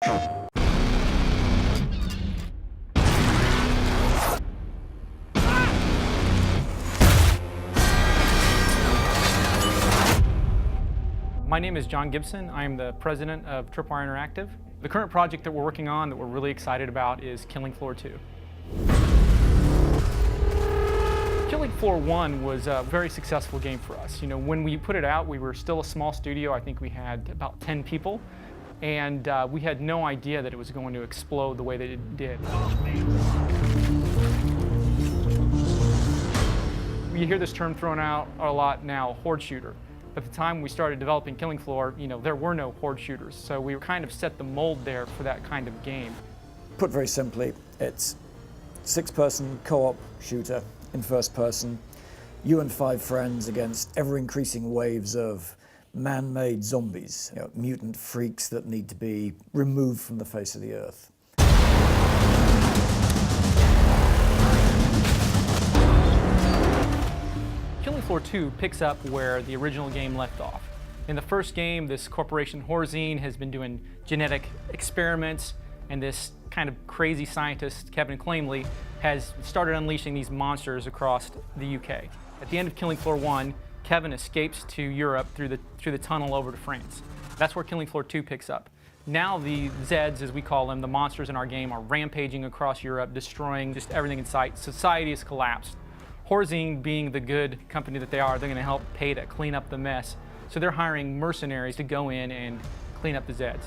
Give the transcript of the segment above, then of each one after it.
My name is John Gibson. I am the president of Tripwire Interactive. The current project that we're working on that we're really excited about is Killing Floor 2. Killing Floor 1 was a very successful game for us. You know, when we put it out, we were still a small studio. I think we had about 10 people, and we had no idea that it was going to explode the way that it did. You hear this term thrown out a lot now, horde shooter. At the time we started developing Killing Floor, you know, there were no horde shooters, so we kind of set the mold there for that kind of game. Put very simply, it's 6-person co-op shooter in first person, you and 5 friends against ever-increasing waves of man-made zombies, you know, mutant freaks that need to be removed from the face of the earth. Killing Floor 2 picks up where the original game left off. In the first game, this corporation Horzine has been doing genetic experiments, and this kind of crazy scientist, Kevin Clamley, has started unleashing these monsters across the UK. At the end of Killing Floor 1, Kevin escapes to Europe through the tunnel over to France. That's where Killing Floor 2 picks up. Now the Zeds, as we call them, the monsters in our game, are rampaging across Europe, destroying just everything in sight. Society has collapsed. Horzine, being the good company that they are, they're going to help pay to clean up the mess. So they're hiring mercenaries to go in and clean up the Zeds.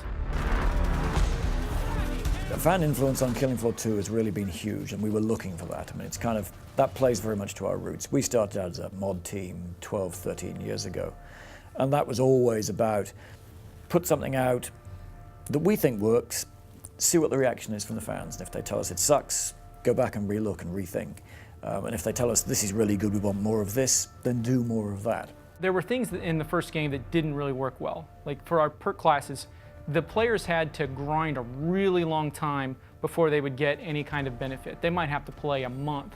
The fan influence on Killing Floor 2 has really been huge, and we were looking for that. I mean, it's kind of, that plays very much to our roots. We started out as a mod team 12, 13 years ago, and that was always about put something out that we think works, see what the reaction is from the fans, and if they tell us it sucks, go back and relook and rethink. And if they tell us this is really good, we want more of this, then do more of that. There were things in the first game that didn't really work well. Like for our perk classes, the players had to grind a really long time before they would get any kind of benefit. They might have to play a month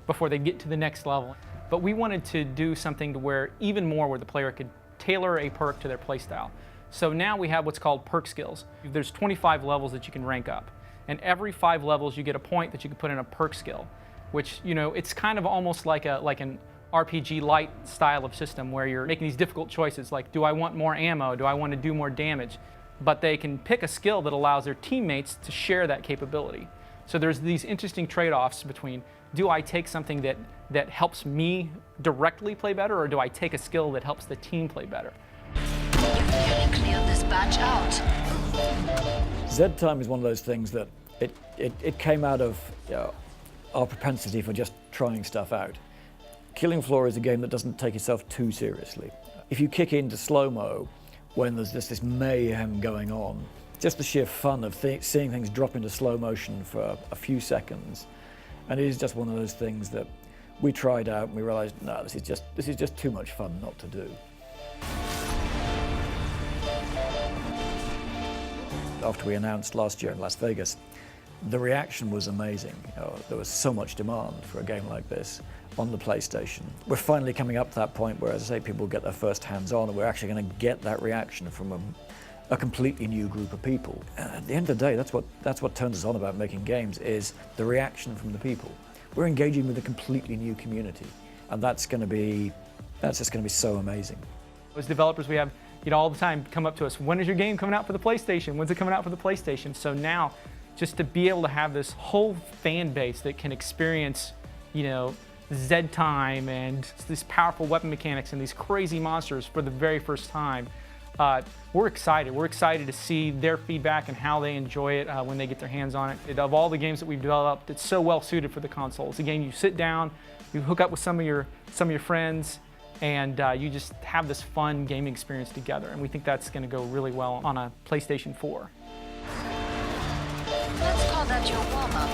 before they get to the next level. But we wanted to do something to where even more where the player could tailor a perk to their playstyle. So now we have what's called perk skills. There's 25 levels that you can rank up. And every 5 levels you get a point that you can put in a perk skill, which, you know, it's kind of almost like an RPG light style of system where you're making these difficult choices like, do I want more ammo? Do I want to do more damage? But they can pick a skill that allows their teammates to share that capability. So there's these interesting trade-offs between, do I take something that helps me directly play better, or do I take a skill that helps the team play better? You've nearly cleared this batch out. Z time is one of those things that it came out of our propensity for just trying stuff out. Killing Floor is a game that doesn't take itself too seriously. If you kick into slow-mo when there's just this mayhem going on, just the sheer fun of seeing things drop into slow motion for a few seconds, and it is just one of those things that we tried out and we realized, no, this is just too much fun not to do. After we announced last year in Las Vegas, the reaction was amazing. You know, there was so much demand for a game like this on the PlayStation. We're finally coming up to that point where, as I say, people get their first hands-on, and we're actually going to get that reaction from a completely new group of people. And at the end of the day, that's what turns us on about making games, is the reaction from the people. We're engaging with a completely new community, and that's just going to be so amazing. As developers, we have, you know, all the time come up to us, when is your game coming out for the PlayStation? When's it coming out for the PlayStation? So now, just to be able to have this whole fan base that can experience, you know, Z time and these powerful weapon mechanics and these crazy monsters for the very first time, we're excited. We're excited to see their feedback and how they enjoy it when they get their hands on it. Of all the games that we've developed, it's so well suited for the console. It's a game you sit down, you hook up with some of your friends, and you just have this fun gaming experience together. And we think that's going to go really well on a PlayStation 4. Let's call that your warm-up.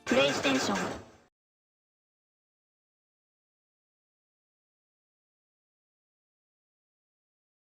PlayStation